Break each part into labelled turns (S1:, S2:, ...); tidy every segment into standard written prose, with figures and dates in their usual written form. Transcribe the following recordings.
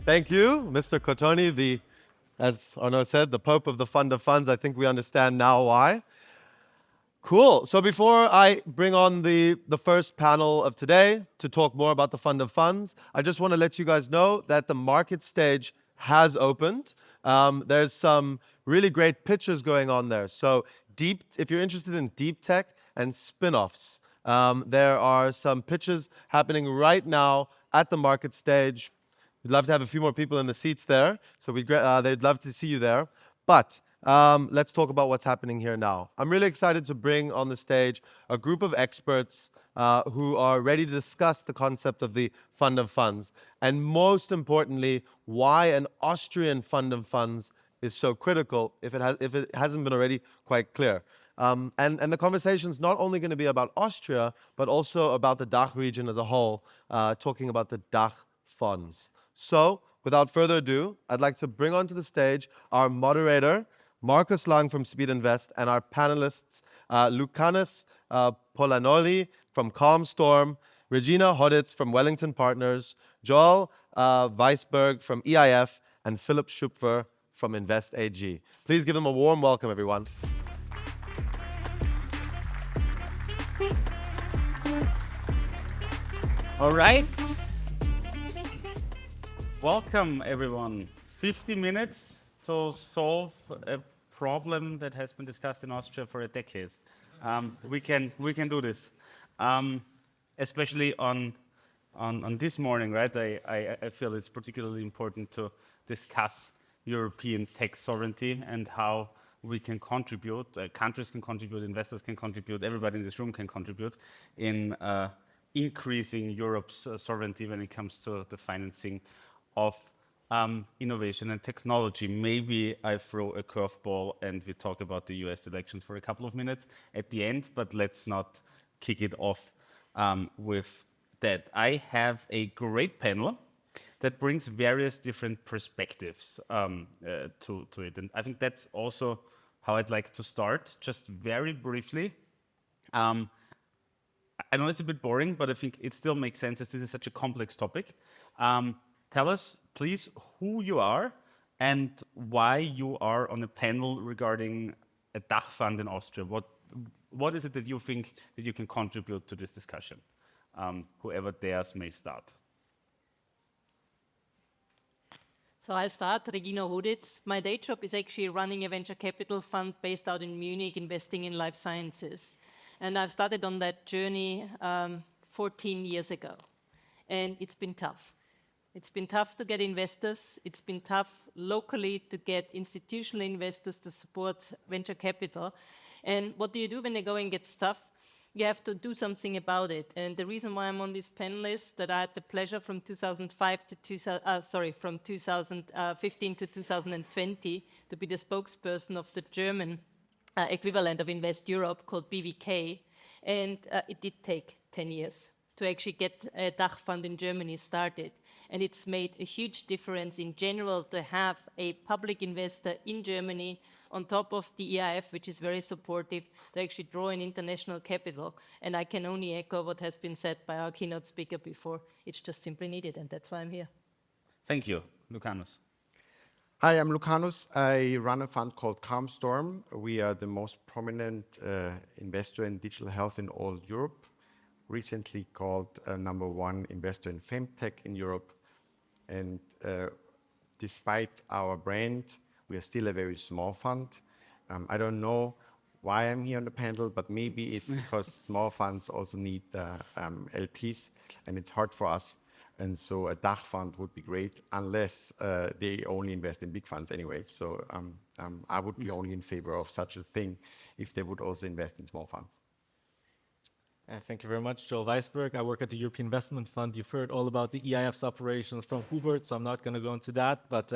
S1: Thank you, Mr. Cotoni, as Arnaud said, the Pope of the Fund of Funds. I think we understand now why. Cool. So before I bring on the first panel of today to talk more about the Fund of Funds, I just want to let you guys know that the market stage has opened. There's some really great pitches going on there. So if you're interested in deep tech and spin-offs, there are some pitches happening right now at the market stage. We'd love to have a few more people in the seats there, so they'd love to see you there. But let's talk about what's happening here now. I'm really excited to bring on the stage a group of experts who are ready to discuss the concept of the Fund of Funds, and most importantly, why an Austrian Fund of Funds is so critical if it hasn't been already quite clear. And the conversation is not only going to be about Austria, but also about the Dach region as a whole, talking about the Dachfonds. So, without further ado, I'd like to bring onto the stage our moderator, Markus Lang from Speed Invest, and our panelists, Lukanis Polanoli from Calmstorm, Regina Hoditz from Wellington Partners, Joel Weisberg from EIF, and Philipp Schupfer from Invest AG. Please give them a warm welcome, everyone.
S2: All right. Welcome, everyone. 50 minutes to solve a problem that has been discussed in Austria for a decade. We can do this, especially on this morning, right? I feel it's particularly important to discuss European tech sovereignty and how we can contribute. Countries can contribute, investors can contribute, everybody in this room can contribute in increasing Europe's sovereignty when it comes to the financing of innovation and technology. Maybe I throw a curveball and we talk about the US elections for a couple of minutes at the end, but let's not kick it off with that. I have a great panel that brings various different perspectives to it. And I think that's also how I'd like to start, just very briefly. I know it's a bit boring, but I think it still makes sense as this is such a complex topic. Tell us, please, who you are and why you are on a panel regarding a Dach fund in Austria. What is it that you think that you can contribute to this discussion? Whoever dares may start.
S3: So I'll start, Regina Hoditz. My day job is actually running a venture capital fund based out in Munich, investing in life sciences. And I've started on that journey 14 years ago. And it's been tough. It's been tough to get investors. It's been tough locally to get institutional investors to support venture capital. And what do you do when the going gets tough? You have to do something about it. And the reason why I'm on this panel is that I had the pleasure from 2015 to 2020 to be the spokesperson of the German equivalent of Invest Europe called BVK. And it did take 10 years to actually get a Dach fund in Germany started. And it's made a huge difference in general to have a public investor in Germany on top of the EIF, which is very supportive, to actually draw in international capital. And I can only echo what has been said by our keynote speaker before. It's just simply needed, and that's why I'm here.
S2: Thank you. Lukanis.
S4: Hi, I'm Lukanis. I run a fund called Calmstorm. We are the most prominent investor in digital health in all Europe. Recently called #1 investor in femtech in Europe. And despite our brand, we are still a very small fund. I don't know why I'm here on the panel, but maybe it's because small funds also need LPs, and it's hard for us. And so a Dach fund would be great, unless they only invest in big funds anyway. So I would be only in favor of such a thing if they would also invest in small funds.
S5: Thank you very much, Joel Weisberg. I work at the European Investment Fund. You've heard all about the EIF's operations from Hubert, so I'm not going to go into that. But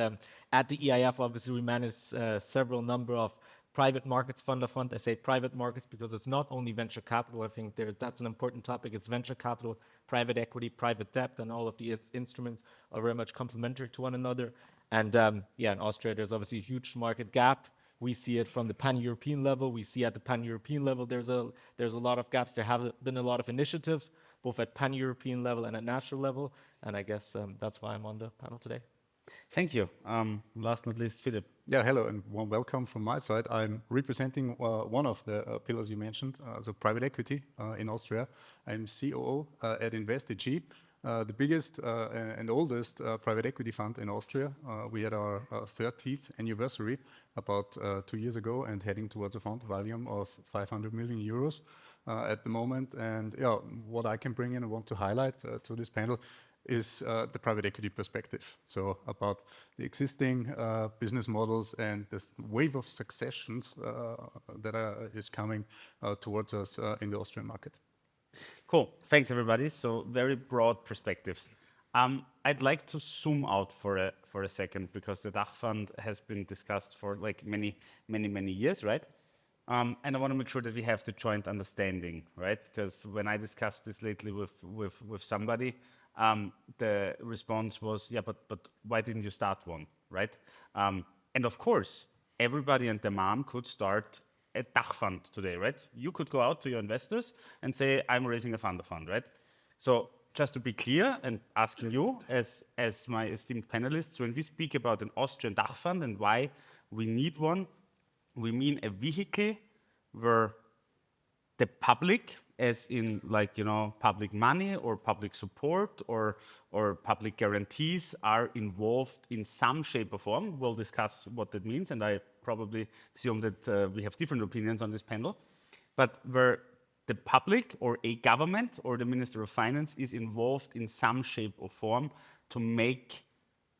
S5: at the EIF, obviously, we manage several number of private markets fund of fund. I say private markets because it's not only venture capital. I think that's an important topic. It's venture capital, private equity, private debt, and all of the instruments are very much complementary to one another. And in Austria, there's obviously a huge market gap. We see it from the pan-European level. We see at the pan-European level there's a lot of gaps. There have been a lot of initiatives, both at pan-European level and at national level. And I guess that's why I'm on the panel today.
S2: Thank you. Last but not least, Philip.
S6: Yeah, hello and warm welcome from my side. I'm representing one of the pillars you mentioned, so private equity in Austria. I'm COO at invest.austria, the biggest and oldest private equity fund in Austria. We had our 30th anniversary about 2 years ago and heading towards a fund volume of 500 million euros at the moment. And yeah, what I can bring in and want to highlight to this panel is the private equity perspective. So about the existing business models and this wave of successions that is coming towards us in the Austrian market.
S2: Cool. Thanks, everybody. So very broad perspectives. I'd like to zoom out for a second because the Dachfund has been discussed for like many years, right? And I want to make sure that we have the joint understanding, right? Because when I discussed this lately with somebody, the response was, yeah, but why didn't you start one, right? And of course, everybody and their mom could start a Dachfund today, right? You could go out to your investors and say, I'm raising a fund of fund, right? So just to be clear and asking you as my esteemed panelists, when we speak about an Austrian Dachfund and why we need one, we mean a vehicle where the public, as in like, you know, public money or public support or public guarantees are involved in some shape or form. We'll discuss what that means, and I probably assume that we have different opinions on this panel, but where the public or a government or the Minister of Finance is involved in some shape or form to make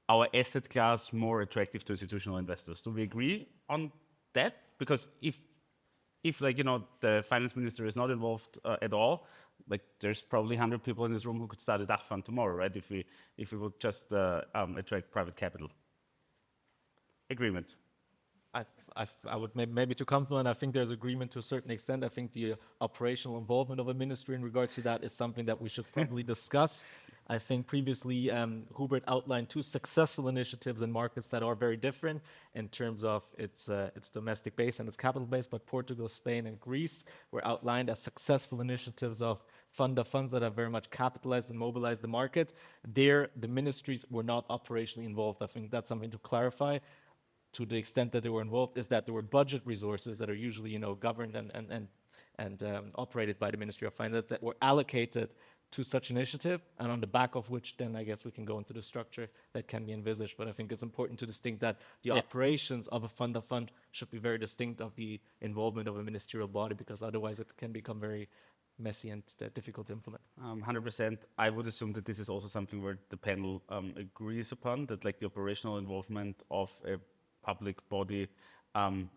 S2: our asset class more attractive to institutional investors. Do we agree on that? Because if like, you know, the finance minister is not involved at all, like there's probably 100 people in this room who could start a Dach fund tomorrow, right? If we would just attract private capital. Agreement.
S5: I would maybe to complement, I think there's agreement to a certain extent. I think the operational involvement of a ministry in regards to that is something that we should probably discuss. I think previously Hubert outlined 2 successful initiatives in markets that are very different in terms of its domestic base and its capital base, but Portugal, Spain, and Greece were outlined as successful initiatives of fund of funds that have very much capitalized and mobilized the market. There, the ministries were not operationally involved. I think that's something to clarify. To the extent that they were involved, is that there were budget resources that are usually, you know, governed and operated by the Ministry of Finance that were allocated to such initiative, and on the back of which then I guess we can go into the structure that can be envisaged. But I think it's important to distinct that the operations of a fund of fund should be very distinct of the involvement of a ministerial body, because otherwise it can become very messy and difficult to implement.
S2: 100%. I would assume that this is also something where the panel agrees upon, that like the operational involvement of a public body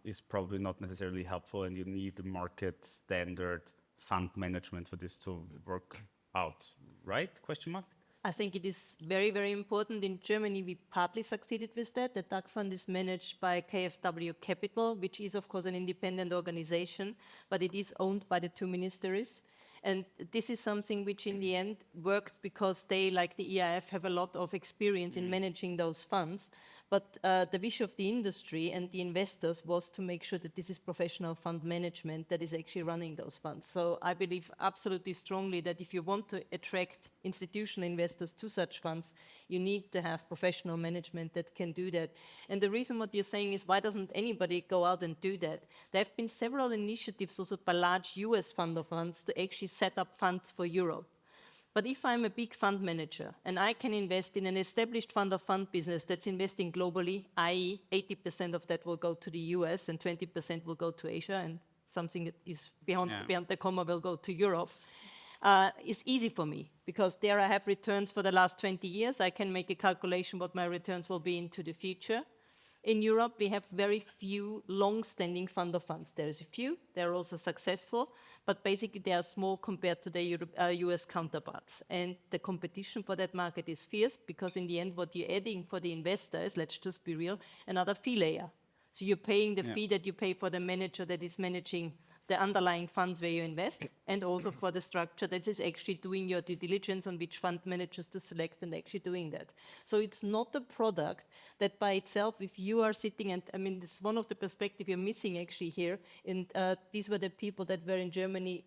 S2: is probably not necessarily helpful, and you need the market standard fund management for this to work out, right? Question mark?
S3: I think it is very, very important. In Germany, we partly succeeded with that. The DAG fund is managed by KfW Capital, which is, of course, an independent organization, but it is owned by the 2 ministries. And this is something which in the end worked because they, like the EIF, have a lot of experience in managing those funds. But the wish of the industry and the investors was to make sure that this is professional fund management that is actually running those funds. So I believe absolutely strongly that if you want to attract institutional investors to such funds, you need to have professional management that can do that. And the reason what you're saying is, why doesn't anybody go out and do that? There have been several initiatives also by large US fund of funds to actually set up funds for Europe. But if I'm a big fund manager and I can invest in an established fund of fund business that's investing globally, i.e. 80% of that will go to the US and 20% will go to Asia, and something that is beyond the comma will go to Europe, it's easy for me because there I have returns for the last 20 years. I can make a calculation what my returns will be into the future. In Europe, we have very few long-standing fund of funds. There is a few, they're also successful, but basically they are small compared to their US counterparts. And the competition for that market is fierce because in the end, what you're adding for the investor is, let's just be real, another fee layer. So you're paying the fee that you pay for the manager that is managing the underlying funds where you invest, and also for the structure that is actually doing your due diligence on which fund managers to select and actually doing that. So it's not a product that by itself, if you are sitting, and I mean, this is one of the perspectives you're missing actually here, and these were the people that were in Germany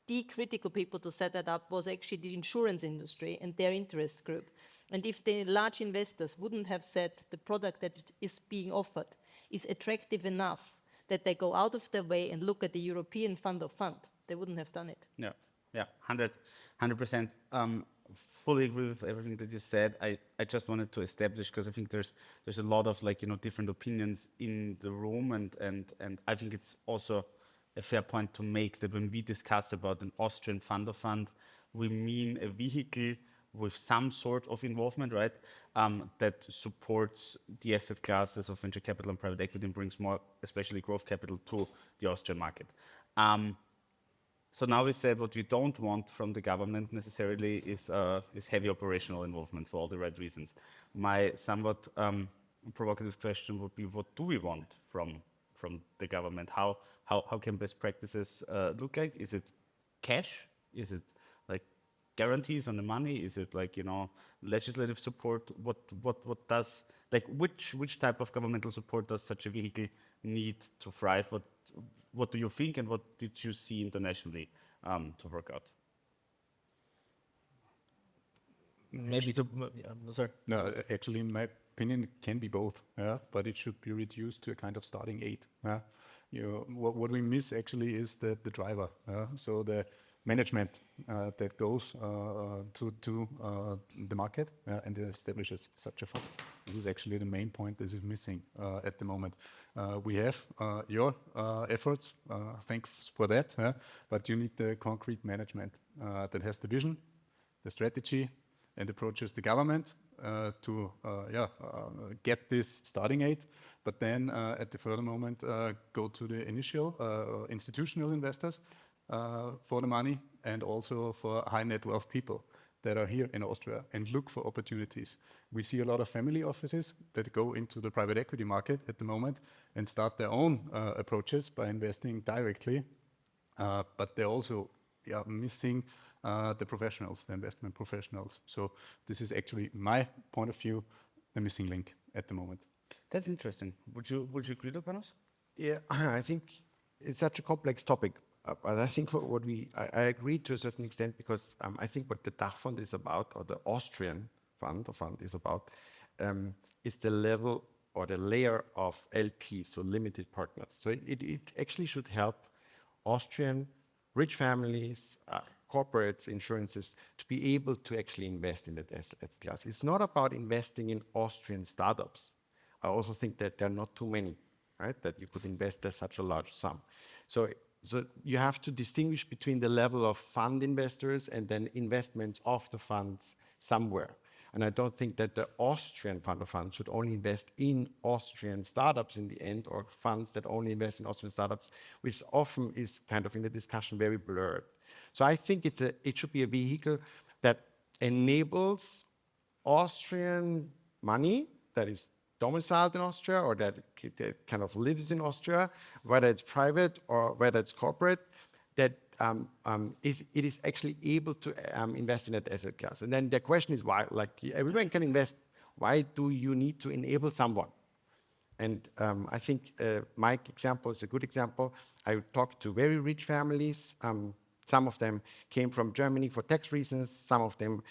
S3: the critical people to set that up was actually the insurance industry and their interest group. And if the large investors wouldn't have said the product that is being offered is attractive enough that they go out of their way and look at the European Fund of Funds, they wouldn't have done it.
S2: Yeah, yeah, 100%. Fully agree with everything that you said. I just wanted to establish, because I think there's a lot of different opinions in the room, and I think it's also a fair point to make that when we discuss about an Austrian Fund of Fund, we mean a vehicle with some sort of involvement, right, that supports the asset classes of venture capital and private equity and brings more, especially growth capital, to the Austrian market. So now we said what we don't want from the government necessarily is heavy operational involvement for all the right reasons. My somewhat provocative question would be, what do we want from the government? How can best practices look like? Is it cash? Is it like guarantees on the money? Is it legislative support? What does which type of governmental support does such a vehicle need to thrive? What do you think, and what did you see internationally to work out?
S5: Maybe to, sorry.
S6: No, actually, in my opinion, it can be both, yeah, but it should be reduced to a kind of starting aid. Yeah? What we miss actually is the driver, so the management that goes to the market and establishes such a fund. This is actually the main point that is missing at the moment. We have your efforts, thanks for that, but you need the concrete management that has the vision, the strategy, and approaches the government to get this starting aid, but then at the further moment go to the initial institutional investors for the money, and also for high net wealth people that are here in Austria and look for opportunities. We see a lot of family offices that go into the private equity market at the moment and start their own approaches by investing directly, but they're also missing the professionals, the investment professionals. So this is actually, my point of view, the missing link at the moment.
S2: That's interesting. Would you agree, Panos?
S4: Yeah, I think it's such a complex topic. But I think I agree to a certain extent, because I think what the Dachfonds is about, or the Austrian Fund of Funds is about, is the level or the layer of LPs, so limited partners. So it actually should help Austrian rich families, corporates, insurances, to be able to actually invest in that asset class. It's not about investing in Austrian startups. I also think that there are not too many, right, that you could invest at such a large sum. So you have to distinguish between the level of fund investors and then investments of the funds somewhere. And I don't think that the Austrian Fund of Funds should only invest in Austrian startups in the end, or funds that only invest in Austrian startups, which often is kind of in the discussion very blurred. So I think it should be a vehicle that enables Austrian money that is domiciled in Austria, or that kind of lives in Austria, whether it's private or whether it's corporate, that it is actually able to invest in that asset class. And then the question is why, like everyone can invest, why do you need to enable someone? And I think Mike's example is a good example. I talked to very rich families. Some of them came from Germany for tax reasons. Some of them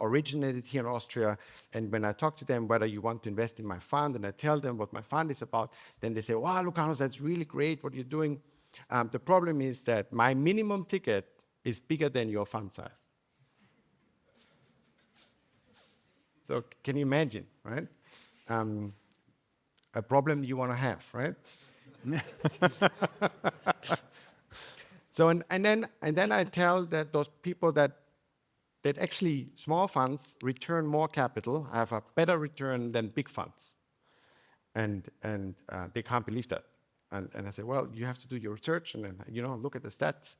S4: originated here in Austria. And when I talk to them whether you want to invest in my fund, and I tell them what my fund is about, then they say, wow, Lucanos, that's really great what you're doing. The problem is that my minimum ticket is bigger than your fund size. So can you imagine, right? A problem you want to have, right? So and then I tell that those people that actually small funds return more capital, have a better return than big funds, and they can't believe that. And I say, well, you have to do your research and then look at the stats.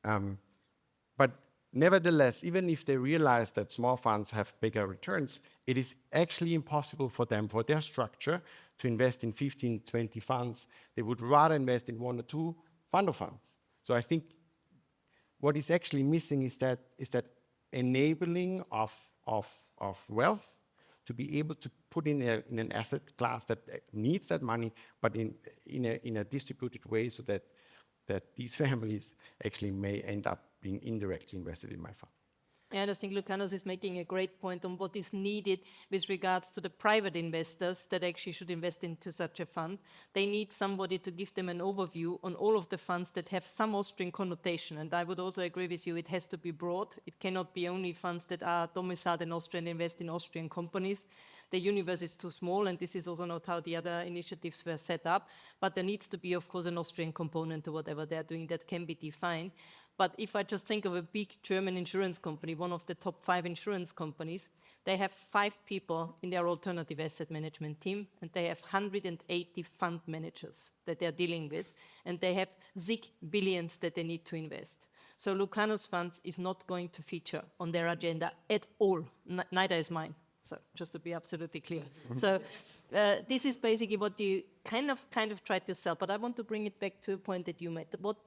S4: But nevertheless, even if they realize that small funds have bigger returns, it is actually impossible for them, for their structure, to invest in 15, 20 funds. They would rather invest in 1 or 2 fund of funds. So I think what is actually missing is that enabling of wealth to be able to put in an asset class that needs that money, but in a distributed way, so that that these families actually may end up being indirectly invested in my fund.
S3: And I think Lucanos is making a great point on what is needed with regards to the private investors that actually should invest into such a fund. They need somebody to give them an overview on all of the funds that have some Austrian connotation. And I would also agree with you, it has to be broad. It cannot be only funds that are domiciled in Austria and invest in Austrian companies. The universe is too small, and this is also not how the other initiatives were set up. But there needs to be, of course, an Austrian component to whatever they're doing that can be defined. But if I just think of a big German insurance company, one of the top 5 insurance companies, they have 5 people in their alternative asset management team, and they have 180 fund managers that they're dealing with, and they have zig billions that they need to invest. So Lucanos Funds is not going to feature on their agenda at all, neither is mine. So just to be absolutely clear. So this is basically what you kind of try to sell, but I want to bring it back to a point that you made. What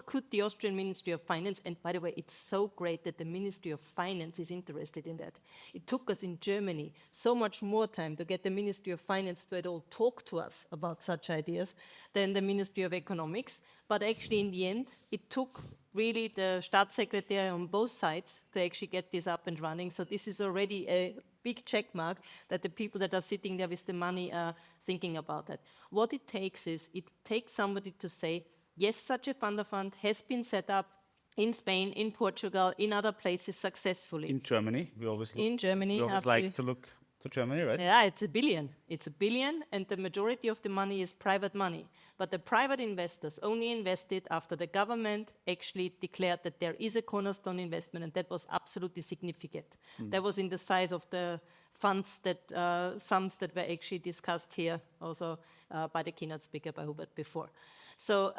S3: could the Austrian Ministry of Finance, and by the way, it's so great that the Ministry of Finance is interested in that. It took us in Germany so much more time to get the Ministry of Finance to at all talk to us about such ideas than the Ministry of Economics. But actually, in the end, it took really the Staatssekretär on both sides to actually get this up and running. So this is already a big check mark that the people that are sitting there with the money are thinking about that. What it takes is, it takes somebody to say, yes, such a fund of fund has been set up in Spain, in Portugal, in other places successfully.
S2: In Germany, we always
S3: Absolutely.
S2: like to look to Germany, right?
S3: Yeah, it's a billion. It's a billion, and the majority of the money is private money. But the private investors only invested after the government actually declared that there is a cornerstone investment, and that was absolutely significant. That was in the size of the funds that, sums that were actually discussed here also by the keynote speaker, by Hubert, before. So,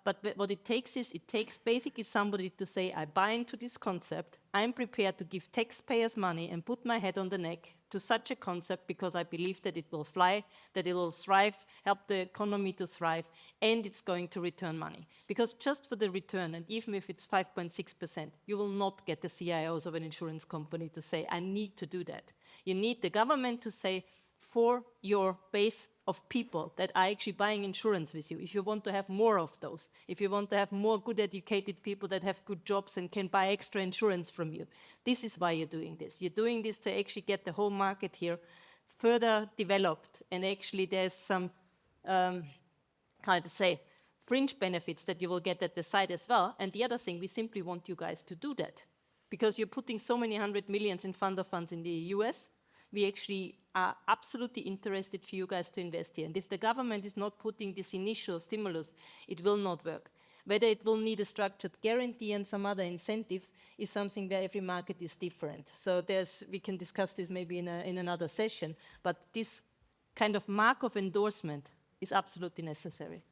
S3: but what it takes is, it takes basically somebody to say, I buy into this concept, I'm prepared to give taxpayers money and put my head on the neck to such a concept because I believe that it will fly, that it will thrive, help the economy to thrive, and it's going to return money. Because just for the return, and even if it's 5.6%, you will not get the CIOs of an insurance company to say, I need to do that. You need the government to say, for your base of people that are actually buying insurance with you, if you want to have more of those, if you want to have more good educated people that have good jobs and can buy extra insurance from you, this is why you're doing this. You're doing this to actually get the whole market here further developed, and actually there's some, fringe benefits that you will get at the side as well. And the other thing, we simply want you guys to do that, because you're putting so many 100 millions in fund of funds in the US. We actually are absolutely interested for you guys to invest here. And if the government is not putting this initial stimulus, it will not work. Whether it will need a structured guarantee and some other incentives is something where every market is different. So we can discuss this maybe in another session, but this kind of mark of endorsement is absolutely necessary.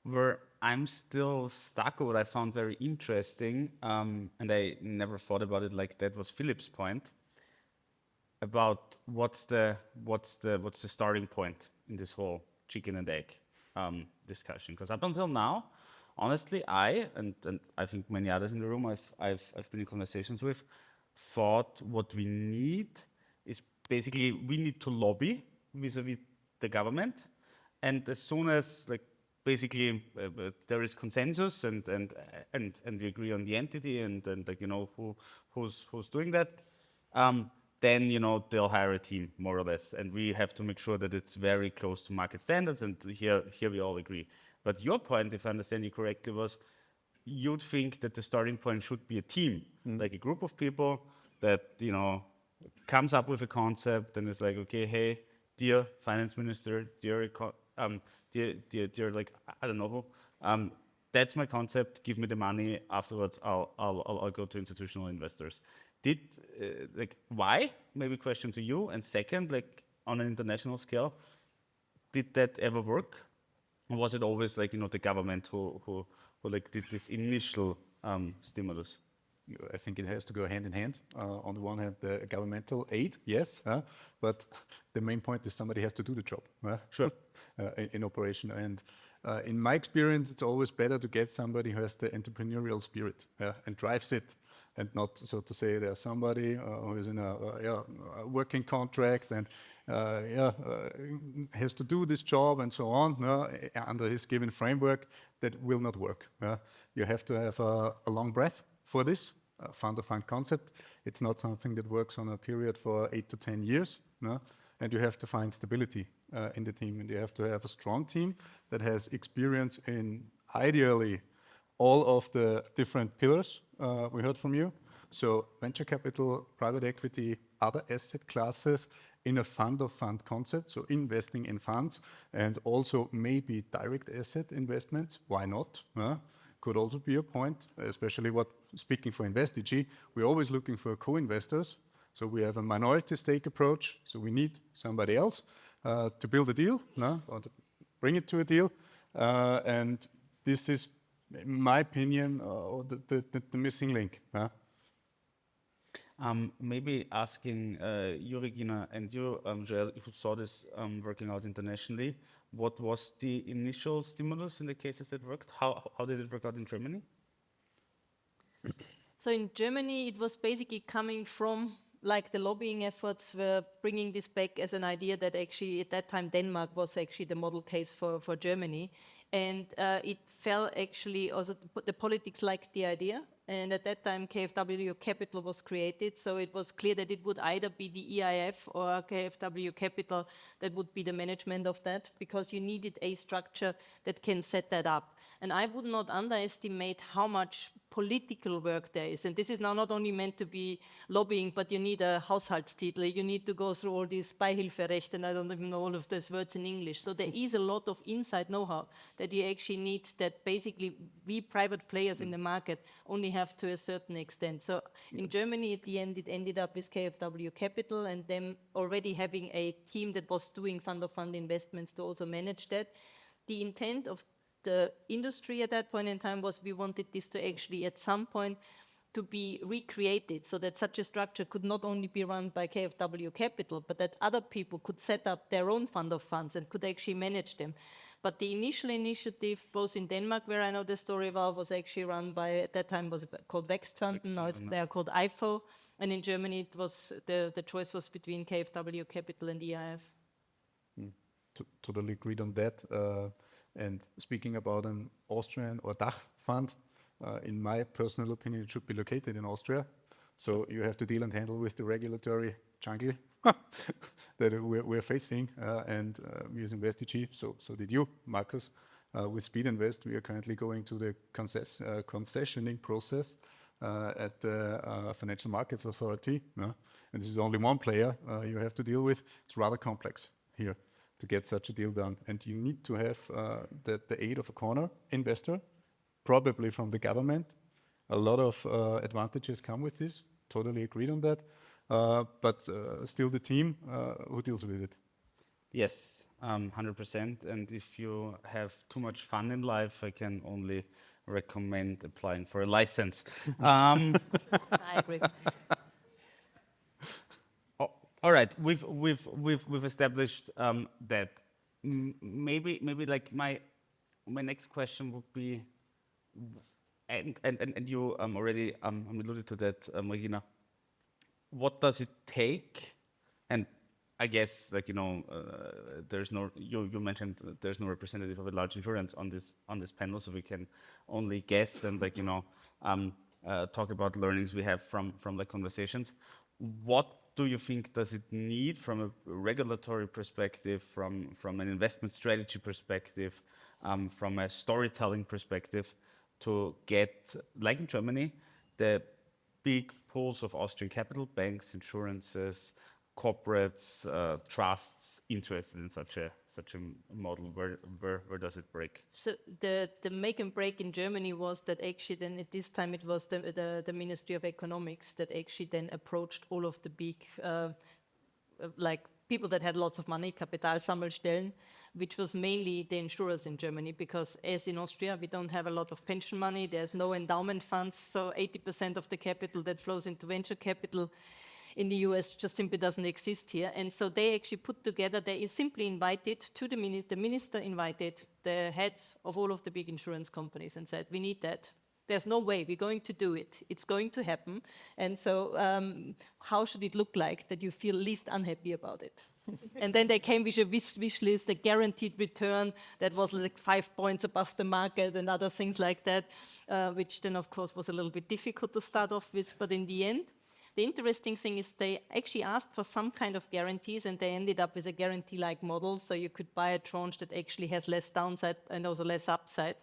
S2: Where I'm still stuck, or what I found very interesting, and I never thought about it like that, was Philip's point about what's the starting point in this whole chicken and egg discussion. Because up until now, honestly, I think many others in the room I've been in conversations with, thought what we need is basically we need to lobby vis-a-vis the government, and as soon as basically there is consensus and we agree on the entity and who's doing that. Then they'll hire a team, more or less, and we have to make sure that it's very close to market standards, and here we all agree. But your point, if I understand you correctly, was you'd think that the starting point should be a team, like a group of people that comes up with a concept and is like, okay, hey, dear finance minister, dear I don't know who, that's my concept. Give me the money. Afterwards, I'll go to institutional investors. Why? Maybe question to you. And second, on an international scale, did that ever work? Or was it always the government who did this initial stimulus?
S6: I think it has to go hand in hand. On the one hand, the governmental aid, yes, but the main point is somebody has to do the job.
S2: Sure.
S6: In operation. And in my experience, it's always better to get somebody who has the entrepreneurial spirit and drives it, and not, so to say, there's somebody who is in a working contract and has to do this job and so on, under his given framework, that will not work. You have to have a long breath for this fund of fund concept. It's not something that works on a period for 8 to 10 years. And you have to find stability in the team, and you have to have a strong team that has experience in ideally all of the different pillars we heard from you. So venture capital, private equity, other asset classes in a fund of fund concept, so investing in funds, and also maybe direct asset investments. Why not? Could also be a point, especially speaking for invest.austria, we're always looking for co-investors. So we have a minority stake approach, so we need somebody else to build a deal, or to bring it to a deal. And this is, in my opinion, the missing link.
S2: Maybe asking you, Regina, and you, Joel, who saw this working out internationally, what was the initial stimulus in the cases that worked? How did it work out in Germany?
S3: So in Germany, it was basically coming from like the lobbying efforts were bringing this back as an idea that actually at that time Denmark was actually the model case for Germany. And it fell actually, also the politics liked the idea. And at that time KfW Capital was created. So it was clear that it would either be the EIF or KfW Capital that would be the management of that, because you needed a structure that can set that up. And I would not underestimate how much political work there is. And this is now not only meant to be lobbying, but you need a Haushaltstitel, you need to go through all these Beihilferecht, and I don't even know all of those words in English. So there is a lot of inside know-how that you actually need, that basically we private players in the market only have to a certain extent. So in Germany, at the end, it ended up with KfW Capital and them already having a team that was doing fund of fund investments to also manage that. The intent of the industry at that point in time was we wanted this to actually at some point to be recreated, so that such a structure could not only be run by KfW Capital, but that other people could set up their own fund of funds and could actually manage them. But the initial initiative, both in Denmark, where I know the story well, was actually run by, at that time was called Dachfonds, now they are called IFO, and in Germany it was, the choice was between KfW Capital and EIF.
S6: Totally agreed on that. And speaking about an Austrian or Dach fund, in my personal opinion, it should be located in Austria. So you have to deal and handle with the regulatory jungle that we're facing. And we as invest.austria, so did you, Markus. With Speed Invest, we are currently going to the concessioning process at the Financial Markets Authority. And this is only one player you have to deal with. It's rather complex here to get such a deal done. And you need to have the aid of a corner investor, probably from the government. A lot of advantages come with this, totally agreed on that. But still the team who deals with it.
S2: Yes, 100%. And if you have too much fun in life, I can only recommend applying for a license.
S3: I agree.
S2: All right, we've established that. Maybe like my next question would be, and you already alluded to that, Regina. What does it take? And I guess, like, there's no, you mentioned there's no representative of a large insurance on this panel, so we can only guess and, like, talk about learnings we have from the conversations. What do you think does it need from a regulatory perspective, from an investment strategy perspective, from a storytelling perspective, to get, like in Germany, the big pools of Austrian capital, banks, insurances, corporates, trusts interested in such a model? Where does it break?
S3: So the make and break in Germany was that actually then at this time it was the Ministry of Economics that actually then approached all of the big like people that had lots of money, Kapitalsammelstellen, which was mainly the insurers in Germany, because as in Austria we don't have a lot of pension money, there's no endowment funds, so 80% of the capital that flows into venture capital in the US just simply doesn't exist here. And so they actually put together, they simply invited to the minister invited the heads of all of the big insurance companies and said, we need that. there's no way we're going to do it. It's going to happen. And so how should it look like that you feel least unhappy about it? And then they came with a wish list, a guaranteed return that was like 5 points above the market and other things like that, which then, of course, was a little bit difficult to start off with. But in the end, the interesting thing is they actually asked for some kind of guarantees, and they ended up with a guarantee-like model, so you could buy a tranche that actually has less downside and also less upside.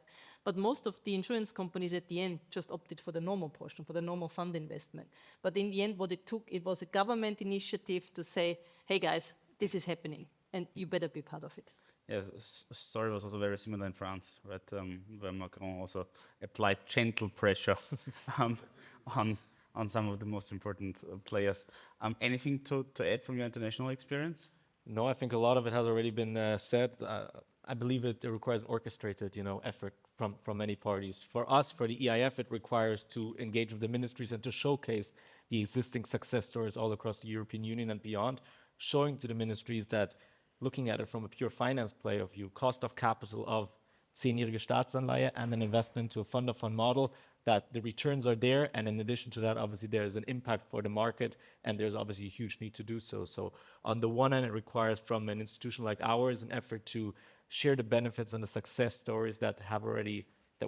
S3: But most of the insurance companies at the end just opted for the normal portion, for the normal fund investment. But in the end, what it took, it was a government initiative to say, hey guys, this is happening, and you better be part of it.
S2: Yeah, story was also very similar in France, right? Where Macron also applied gentle pressure on some of the most important players. Anything to add from your international experience?
S5: No, I think a lot of it has already been said. I believe it requires an orchestrated, effort from many parties. For us, for the EIF, it requires to engage with the ministries and to showcase the existing success stories all across the European Union and beyond, showing to the ministries that, looking at it from a pure finance play of view, cost of capital of 10-jährige Staatsanleihe and an investment to a fund of fund model, that the returns are there, and in addition to that, obviously there's an impact for the market, and there's obviously a huge need to do so. So on the one hand, it requires from an institution like ours an effort to share the benefits and the success stories that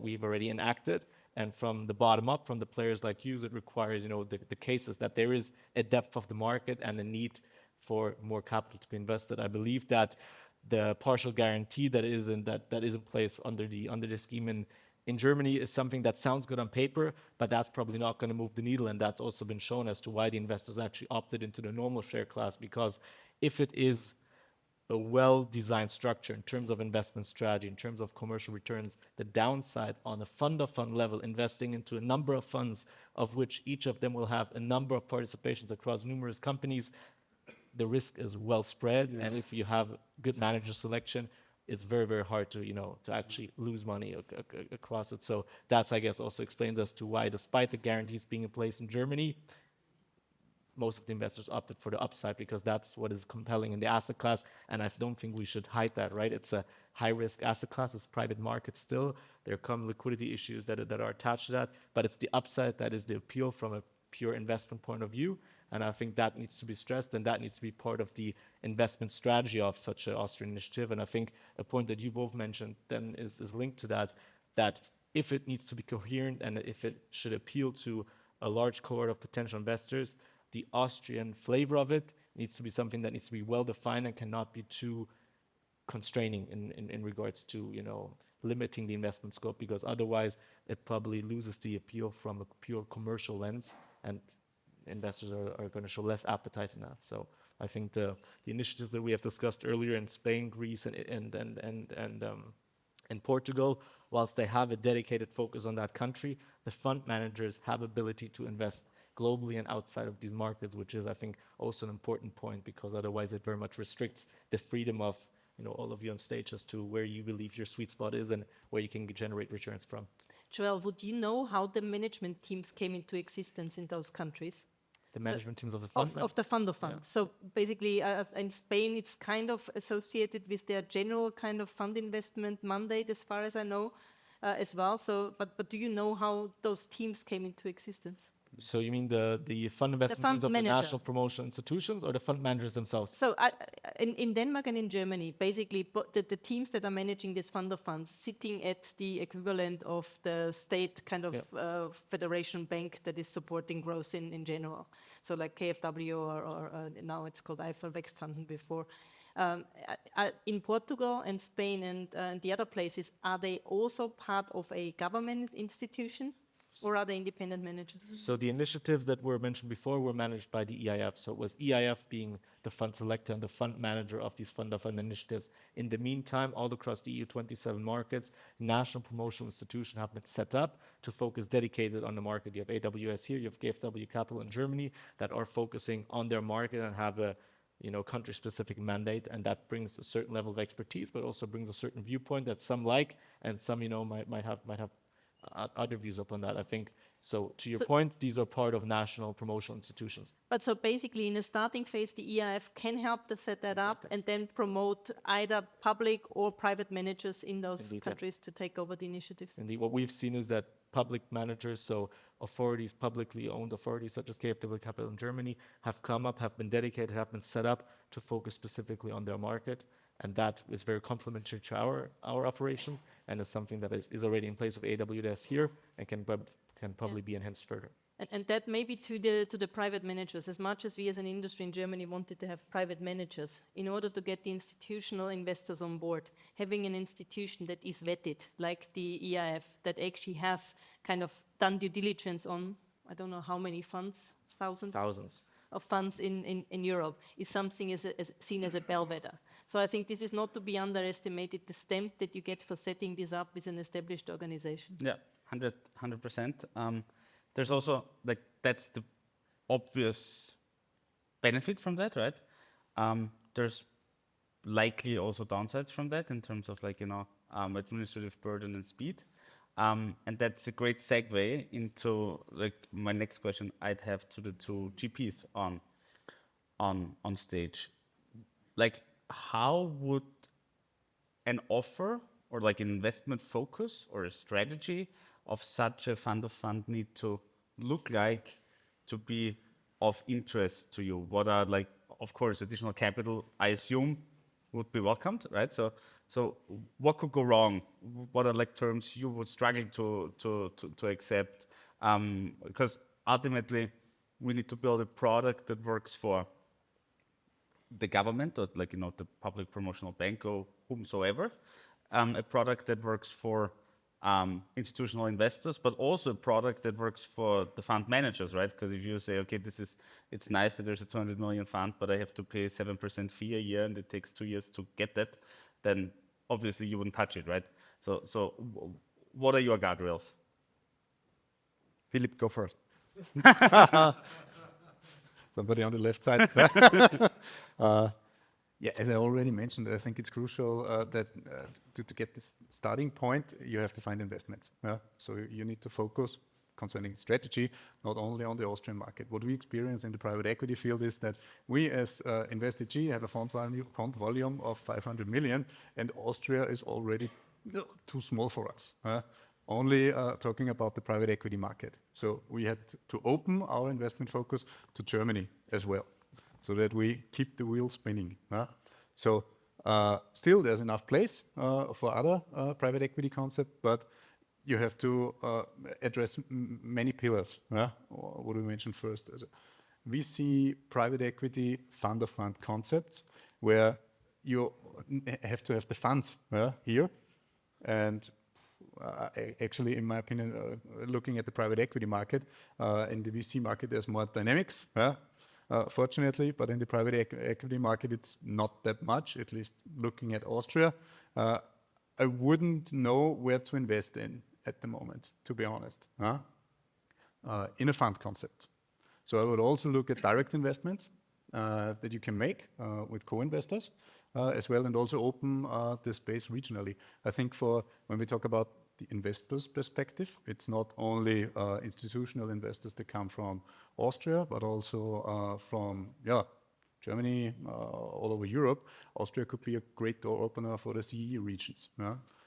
S5: we've already enacted, and from the bottom up, from the players like you, it requires the cases that there is a depth of the market and a need for more capital to be invested. I believe that the partial guarantee that is in place under the scheme in Germany is something that sounds good on paper, but that's probably not going to move the needle, and that's also been shown as to why the investors actually opted into the normal share class, because if it is a well-designed structure in terms of investment strategy, in terms of commercial returns, the downside on a fund-of-fund level, investing into a number of funds, of which each of them will have a number of participations across numerous companies, the risk is well spread, and if you have good manager selection, it's very, very hard to actually lose money across it. So that's, I guess, also explains as to why, despite the guarantees being in place in Germany, most of the investors opted for the upside, because that's what is compelling in the asset class, and I don't think we should hide that, right? It's a high-risk asset class, it's private market still. There come liquidity issues that are attached to that, but it's the upside that is the appeal from a pure investment point of view. And I think that needs to be stressed, and that needs to be part of the investment strategy of such an Austrian initiative. And I think a point that you both mentioned then is linked to that if it needs to be coherent and if it should appeal to a large cohort of potential investors, the Austrian flavor of it needs to be something that needs to be well defined and cannot be too constraining in regards to limiting the investment scope, because otherwise it probably loses the appeal from a pure commercial lens, and investors are going to show less appetite in that. So I think the initiatives that we have discussed earlier in Spain, Greece, and Portugal, whilst they have a dedicated focus on that country, the fund managers have ability to invest globally and outside of these markets, which is, I think, also an important point, because otherwise it very much restricts the freedom of all of you on stage as to where you believe your sweet spot is and where you can generate returns from.
S3: Joel, would you know how the management teams came into existence in those countries?
S5: The management teams of the fund?
S3: Of the fund of funds.
S5: Yeah.
S3: So basically, in Spain, it's kind of associated with their general kind of fund investment mandate, as far as I know, as well. So, but do you know how those teams came into existence?
S5: So you mean the fund investment
S3: fund
S5: teams of the
S3: manager.
S5: national promotion institutions, or the fund managers themselves?
S3: So in Denmark and in Germany, basically, the teams that are managing this fund of funds, sitting at the equivalent of the state kind of federation bank that is supporting growth in general. So like KfW or now it's called IFL Wächstfund before. In Portugal and Spain and the other places, are they also part of a government institution? Or are they independent managers?
S5: So the initiatives that were mentioned before were managed by the EIF. So it was EIF being the fund selector and the fund manager of these fund of fund initiatives. In the meantime, all across the EU 27 markets, national promotional institutions have been set up to focus dedicated on the market. You have AWS here, you have KfW Capital in Germany that are focusing on their market and have a country-specific mandate, and that brings a certain level of expertise, but also brings a certain viewpoint that some like, and some might have other views upon that, I think. So to your point, these are part of national promotional institutions.
S3: But so basically in a starting phase, the EIF can help to set that up and then promote either public or private managers in those countries to take over the initiatives.
S5: Indeed, what we've seen is that public managers, so authorities, publicly owned authorities such as KfW Capital in Germany, have come up, have been dedicated, have been set up to focus specifically on their market. And that is very complementary to our operations, and is something that is already in place of AWS here and can probably be enhanced further.
S3: And that maybe to the private managers, as much as we as an industry in Germany wanted to have private managers, in order to get the institutional investors on board, having an institution that is vetted, like the EIF, that actually has kind of done due diligence on, I don't know how many funds, thousands of funds in Europe, is something as seen as a bellwether. So I think this is not to be underestimated, the stamp that you get for setting this up with an established organization.
S2: Yeah, 100%. There's also, like, that's the obvious benefit from that, right? There's likely also downsides from that in terms of, like, administrative burden and speed. And that's a great segue into, like, my next question I'd have to the two GPs on stage. Like, how would an offer or like an investment focus or a strategy of such a fund of fund need to look like to be of interest to you? What are, like, of course, additional capital, I assume, would be welcomed, right? So what could go wrong? What are, like, terms you would struggle to accept? Because ultimately, we need to build a product that works for the government or, like, the public promotional bank or whomsoever, a product that works for institutional investors, but also a product that works for the fund managers, right? Because if you say, okay, it's nice that there's a 200 million fund, but I have to pay 7% fee a year and it takes 2 years to get that, then obviously you wouldn't touch it, right? So what are your guardrails?
S4: Philip, go first. Somebody on the left side. Yeah, as I already mentioned, I think it's crucial that to get this starting point, you have to find investments. Yeah? So you need to focus concerning strategy, not only on the Austrian market. What we experience in the private equity field is that we as invest.austria have a fund volume of 500 million, and Austria is already too small for us. Only talking about the private equity market. So we had to open our investment focus to Germany as well, so that we keep the wheel spinning. So still there's enough place for other private equity concepts, but you have to address many pillars. What do we mention first? We see private equity fund of fund concepts where you have to have the funds here. And actually, in my opinion, looking at the private equity market, in the VC market, there's more dynamics. Fortunately, but in the private equity market, it's not that much, at least looking at Austria. I wouldn't know where to invest in at the moment, to be honest, in a fund concept. So I would also look at direct investments that you can make with co-investors as well, and also open the space regionally. I think when we talk about the investors' perspective, it's not only institutional investors that come from Austria, but also from Germany, all over Europe. Austria could be a great door opener for the CEE regions.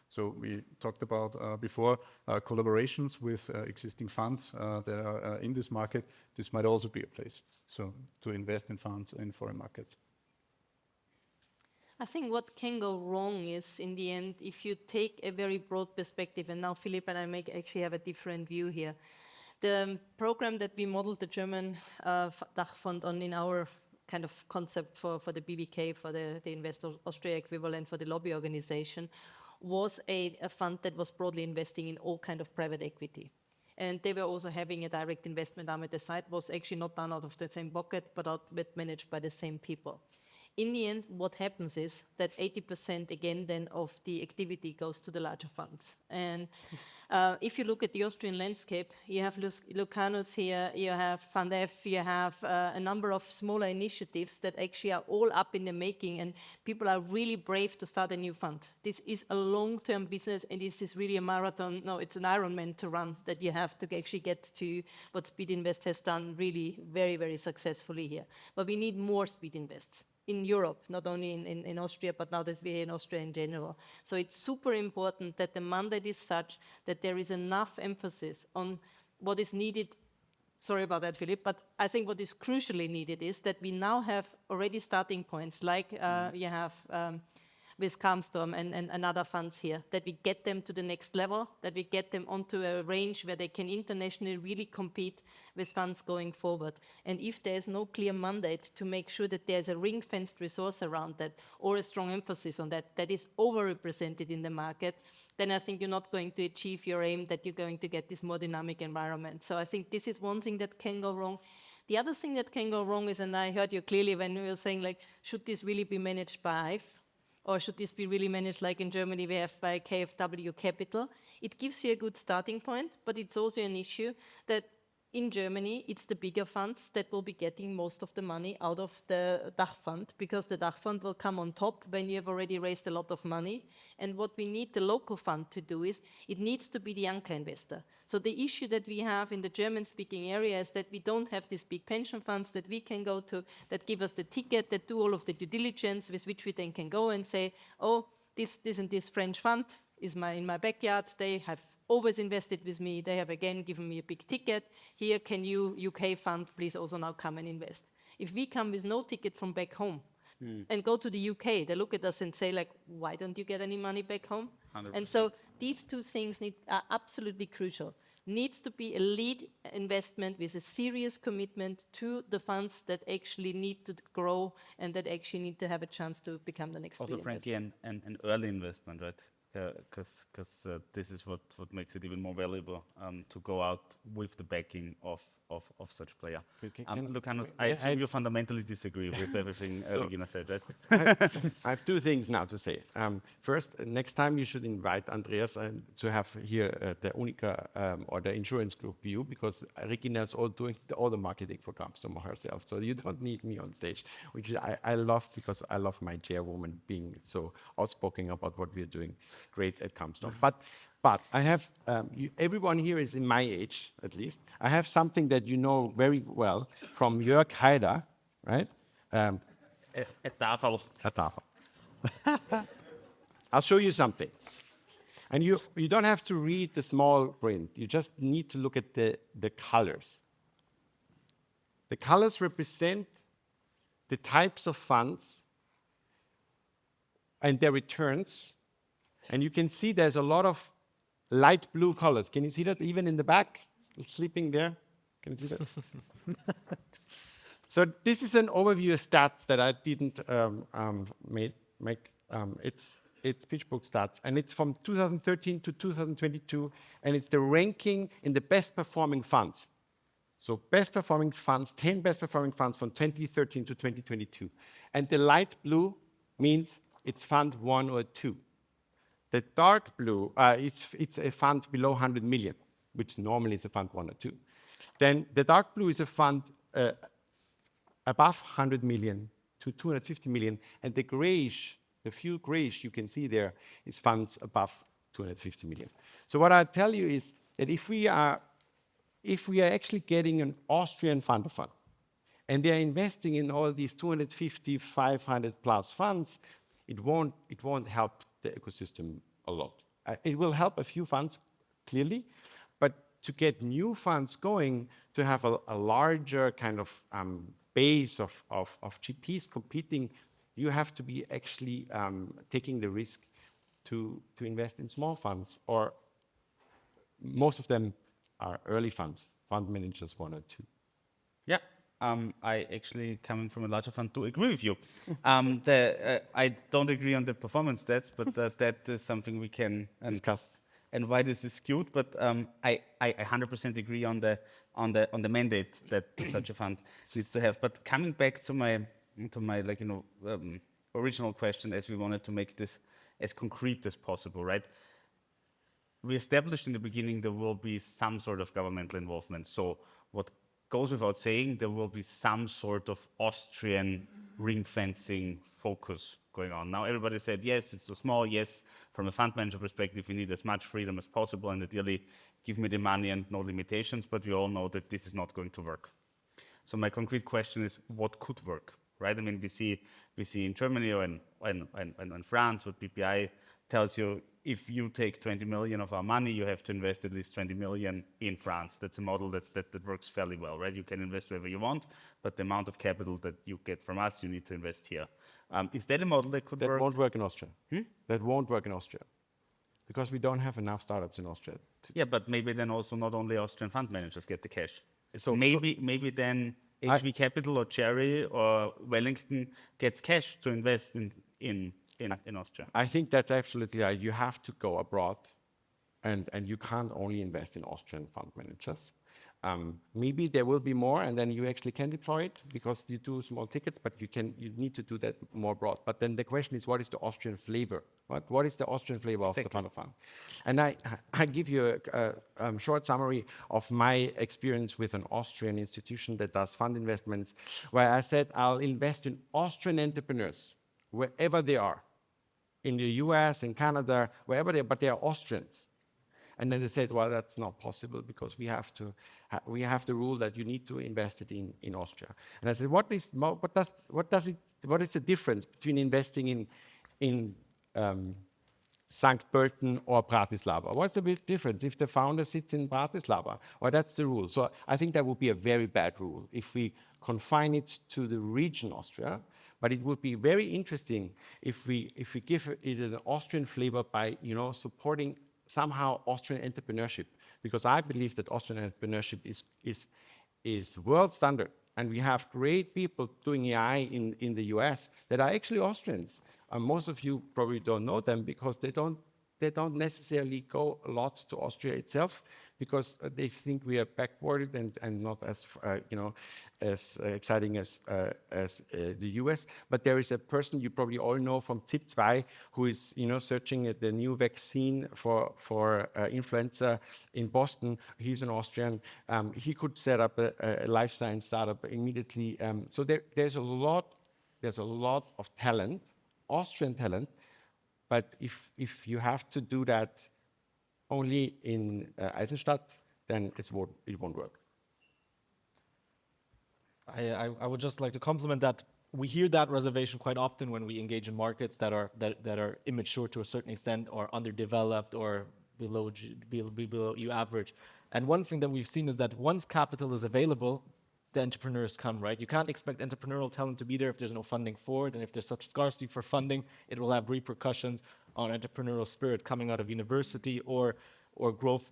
S4: So we talked about before collaborations with existing funds that are in this market. This might also be a place to invest in funds in foreign markets.
S3: I think what can go wrong is, in the end, if you take a very broad perspective, and now Philipp and I actually have a different view here. The program that we modeled the German Dachfond on in our kind of concept for the BBK, for the Invest Austria equivalent for the lobby organization, was a fund that was broadly investing in all kind of private equity. And they were also having a direct investment arm at the side, was actually not done out of the same bucket, but managed by the same people. In the end, what happens is that 80% again then of the activity goes to the larger funds. And if you look at the Austrian landscape, you have Lucanus here, you have Fund F, you have a number of smaller initiatives that actually are all up in the making, and people are really brave to start a new fund. This is a long-term business, and this is really a marathon. No, it's an Ironman to run that you have to actually get to what Speed Invest has done really very, very successfully here. But we need more Speed Invests. in Europe, not only in Austria, but now that we're in Austria in general. So it's super important that the mandate is such that there is enough emphasis on what is needed. Sorry about that, Philip, but I think what is crucially needed is that we now have already starting points, like you have with Calmstorm and other funds here, that we get them to the next level, that we get them onto a range where they can internationally really compete with funds going forward. And if there's no clear mandate to make sure that there's a ring-fenced resource around that, or a strong emphasis on that, that is overrepresented in the market, then I think you're not going to achieve your aim that you're going to get this more dynamic environment. So I think this is one thing that can go wrong. The other thing that can go wrong is, and I heard you clearly when you were saying, like, should this really be managed by IFE? Or should this be really managed like in Germany we have by KfW Capital? It gives you a good starting point, but it's also an issue that in Germany, it's the bigger funds that will be getting most of the money out of the Dachfund, because the Dachfund will come on top when you have already raised a lot of money. And what we need the local fund to do is, it needs to be the anchor investor. So the issue that we have in the German-speaking area is that we don't have these big pension funds that we can go to, that give us the ticket, that do all of the due diligence, with which we then can go and say, oh, this and this French fund is in my backyard, they have always invested with me, they have again given me a big ticket, here can you, UK fund, please also now come and invest. If we come with no ticket from back home and go to the UK, they look at us and say, like, why don't you get any money back home?
S2: 100%.
S3: And so these two things are absolutely crucial. Needs to be a lead investment with a serious commitment to the funds that actually need to grow and that actually need to have a chance to become the next
S2: Also,
S3: big
S2: frankly,
S3: investor.
S2: an early investment, right? Because this is what makes it even more valuable to go out with the backing of such player. Lucanus, I assume you fundamentally disagree with everything Regina said, right?
S4: I have two things now to say. First, next time you should invite Andreas to have here the Unica or the insurance group view, because Regina is doing all the marketing for Calmstorm herself. So you don't need me on stage, which I love, because I love my chairwoman being so outspoken about what we're doing great at Calmstorm. But I have, everyone here is in my age, at least. I have something that you know very well from Jörg Haider, right?
S2: At Dachfonds.
S4: At Dachfonds. I'll show you something. And you don't have to read the small print. You just need to look at the colors. The colors represent the types of funds and their returns. And you can see there's a lot of light blue colors. Can you see that even in the back? Sleeping there. Can you see that? So this is an overview of stats that I didn't make. It's PitchBook stats, and it's from 2013 to 2022, and it's the ranking in the best performing funds. So best performing funds, 10 best performing funds from 2013 to 2022. And the light blue means it's fund 1 or 2. The dark blue, it's a fund below 100 million, which normally is a fund 1 or 2. Then the dark blue is a fund above 100 million to 250 million, and the grayish, the few grayish you can see there, is funds above 250 million. So what I tell you is that if we are actually getting an Austrian Fund of Funds, and they are investing in all these 250, 500 plus funds, it won't help the ecosystem a lot. It will help a few funds, clearly, but to get new funds going, to have a larger kind of base of GPs competing, you have to be actually taking the risk to invest in small funds, or most of them are early funds, fund managers 1 or 2.
S2: Yeah. I actually, coming from a larger fund, do agree with you. I don't agree on the performance stats, but that is something we can discuss, and why this is skewed. But I 100% agree on the mandate that such a fund needs to have. But coming back to my original question, as we wanted to make this as concrete as possible, right? We established in the beginning there will be some sort of governmental involvement. So what goes without saying, there will be some sort of Austrian ring fencing focus going on. Now everybody said, yes, it's so small, yes, from a fund manager perspective, we need as much freedom as possible, and ideally give me the money and no limitations, but we all know that this is not going to work. So my concrete question is, what could work? right? I mean, we see in Germany or in France what BPI tells you, if you take 20 million of our money, you have to invest at least 20 million in France. That's a model that works fairly well, right? You can invest wherever you want, but the amount of capital that you get from us, you need to invest here. Is that a model that could
S4: That
S2: work?
S4: won't work in Austria. That won't work in Austria. Because we don't have enough startups in Austria.
S2: Yeah, but maybe then also not only Austrian fund managers get the cash.
S4: So
S2: Maybe then HV Capital or Cherry or Wellington gets cash to invest in Austria.
S4: I think that's absolutely right. You have to go abroad, and you can't only invest in Austrian fund managers. Maybe there will be more, and then you actually can deploy it because you do small tickets, but you need to do that more broad. But then the question is, what is the Austrian flavor? What is the Austrian flavor of the fund of fund? And I give you a short summary of my experience with an Austrian institution that does fund investments, where I said I'll invest in Austrian entrepreneurs wherever they are, in the US, in Canada, wherever they are, but they are Austrians. And then they said, well, that's not possible because we have the rule that you need to invest it in Austria. And I said, what is the difference between investing in St. Pölten or Bratislava? What's the big difference if the founder sits in Bratislava? Or that's the rule. So I think that would be a very bad rule if we confine it to the region Austria. But it would be very interesting if we give it an Austrian flavor by supporting somehow Austrian entrepreneurship, because I believe that Austrian entrepreneurship is world standard, and we have great people doing AI in the US that are actually Austrians. Most of you probably don't know them because they don't necessarily go a lot to Austria itself because they think we are backward and not as as exciting as the US. But there is a person you probably all know from ZIP2 who is searching at the new vaccine for influenza in Boston. He's an Austrian. He could set up a life science startup immediately. So there's a lot of talent, Austrian talent. But if you have to do that only in Eisenstadt, then it won't work.
S5: I would just like to compliment that. We hear that reservation quite often when we engage in markets that are immature to a certain extent, or underdeveloped, or below EU average. And one thing that we've seen is that once capital is available, the entrepreneurs come, right? You can't expect entrepreneurial talent to be there if there's no funding for it, and if there's such scarcity for funding, it will have repercussions on entrepreneurial spirit coming out of university or growth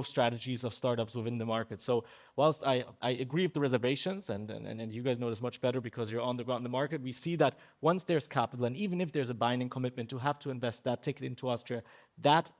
S5: strategies of startups within the market. So whilst I agree with the reservations, and you guys know this much better because you're on the ground in the market, we see that once there's capital, and even if there's a binding commitment to have to invest that ticket into Austria, that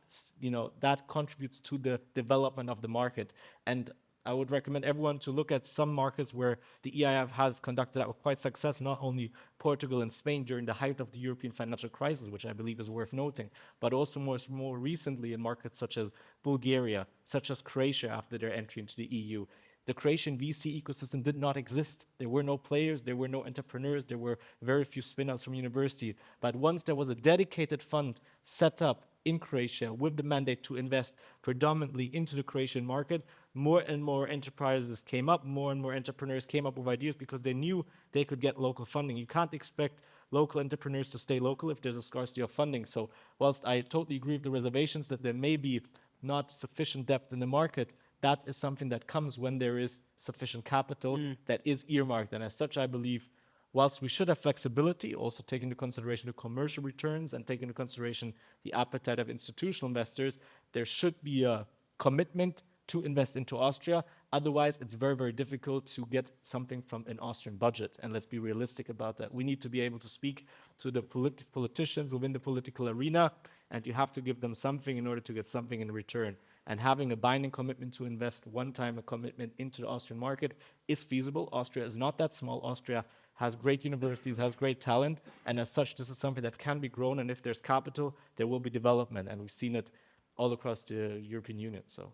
S5: contributes to the development of the market. And I would recommend everyone to look at some markets where the EIF has conducted that with quite success, not only Portugal and Spain during the height of the European financial crisis, which I believe is worth noting, but also more recently in markets such as Bulgaria, such as Croatia after their entry into the EU. The Croatian VC ecosystem did not exist. There were no players, there were no entrepreneurs, there were very few spin-outs from university. But once there was a dedicated fund set up in Croatia with the mandate to invest predominantly into the Croatian market, more and more enterprises came up, more and more entrepreneurs came up with ideas because they knew they could get local funding. You can't expect local entrepreneurs to stay local if there's a scarcity of funding. So whilst I totally agree with the reservations that there may be not sufficient depth in the market, that is something that comes when there is sufficient capital that is earmarked. And as such, I believe, whilst we should have flexibility, also take into consideration the commercial returns and take into consideration the appetite of institutional investors, there should be a commitment to invest into Austria. Otherwise, it's very, very difficult to get something from an Austrian budget. And let's be realistic about that. We need to be able to speak to the politicians within the political arena, and you have to give them something in order to get something in return. And having a binding commitment to invest one-time a commitment into the Austrian market is feasible. Austria is not that small. Austria has great universities, has great talent, and as such, this is something that can be grown, and if there's capital, there will be development, and we've seen it all across the European Union. So.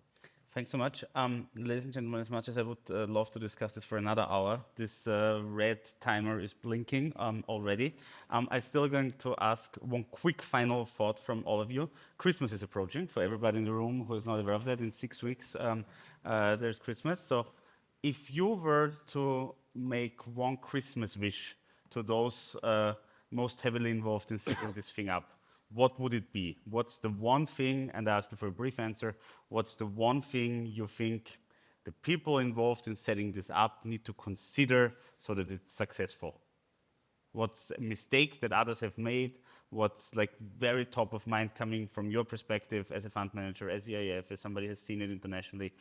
S2: Thanks so much. Ladies and gentlemen, as much as I would love to discuss this for another hour, this red timer is blinking already. I'm still going to ask one quick final thought from all of you. Christmas is approaching. For everybody in the room who is not aware of that, in 6 weeks there's Christmas. So if you were to make one Christmas wish to those most heavily involved in setting this thing up, what would it be? What's the one thing, and I ask you for a brief answer, what's the one thing you think the people involved in setting this up need to consider so that it's successful? What's a mistake that others have made? What's like very top of mind coming from your perspective as a fund manager, as EIF, as somebody has seen it internationally?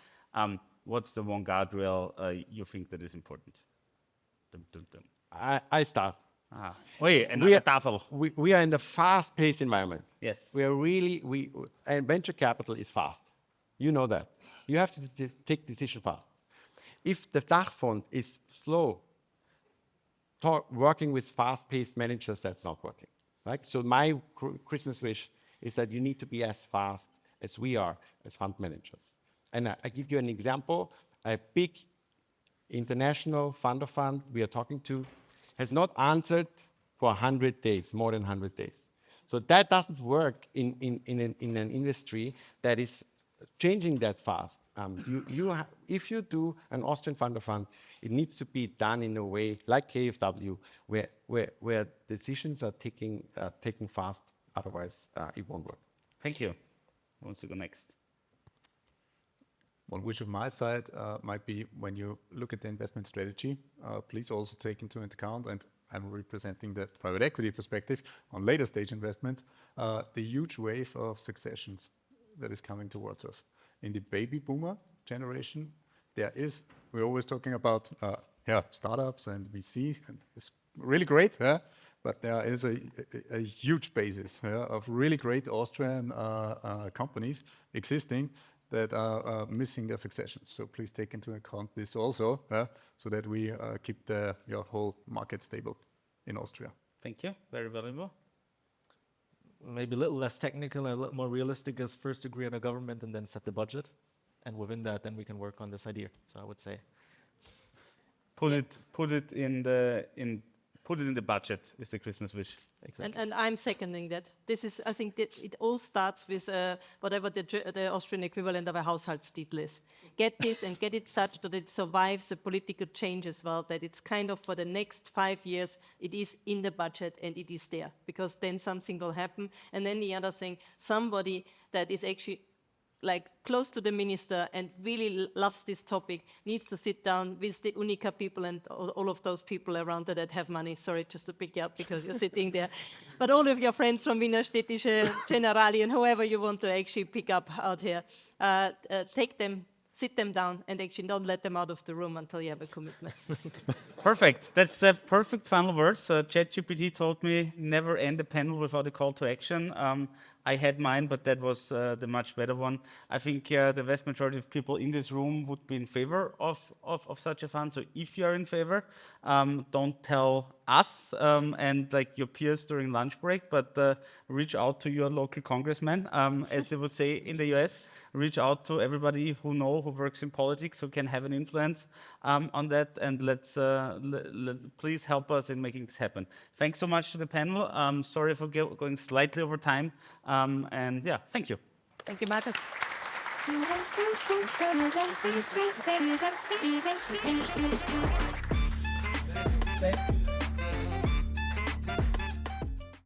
S2: What's the one guardrail you think that is important? Dum, dum, dum.
S7: I start.
S2: Wait, and
S7: We
S2: a
S7: are-
S2: tafel.
S7: We are in the fast-paced environment.
S2: Yes.
S7: We are really, and venture capital is fast. You know that. You have to take decision fast. If the Dachfond is slow, working with fast-paced managers, that's not working. Right? So my Christmas wish is that you need to be as fast as we are as fund managers. And I give you an example. A big international fund of fund we are talking to has not answered for 100 days, more than 100 days. So that doesn't work in an industry that is changing that fast. If you do an Austrian Fund of Funds, it needs to be done in a way like KfW, where decisions are taken fast. Otherwise, it won't work.
S2: Thank you. Who wants to go next?
S6: One wish of my side might be when you look at the investment strategy, please also take into account, and I'm representing the private equity perspective on later stage investments, the huge wave of successions that is coming towards us. In the baby boomer generation, we're always talking about startups and VC, and it's really great, but there is a huge basis of really great Austrian companies existing that are missing their successions. So please take into account this also, so that we keep the whole market stable in Austria.
S2: Thank you. Very valuable.
S5: Maybe a little less technical and a little more realistic is first agree on a government and then set the budget. And within that, then we can work on this idea. So I would say.
S2: Put it in the budget is the Christmas wish.
S5: Exactly.
S3: And I'm seconding that. This is, I think, that it all starts with whatever the Austrian equivalent of a Haushaltstitel is. Get this and get it such that it survives the political change as well, that it's kind of for the next 5 years, it is in the budget and it is there, because then something will happen. And then the other thing, somebody that is actually like close to the minister and really loves this topic needs to sit down with the Unica people and all of those people around that have money. Sorry, just to pick you up because you're sitting there. But all of your friends from Wiener Städtische Generali and whoever you want to actually pick up out here, take them, sit them down, and actually don't let them out of the room until you have a commitment.
S2: Perfect. That's the perfect final word. So ChatGPT told me never end a panel without a call to action. I had mine, but that was the much better one. I think the vast majority of people in this room would be in favor of such a fund. So if you are in favor, don't tell us and like your peers during lunch break, but reach out to your local congressman, as they would say in the US. Reach out to everybody who works in politics, who can have an influence on that, and let's please help us in making this happen. Thanks so much to the panel. Sorry for going slightly over time, and yeah, thank you.
S3: Thank you, Marcus.
S8: Thank you.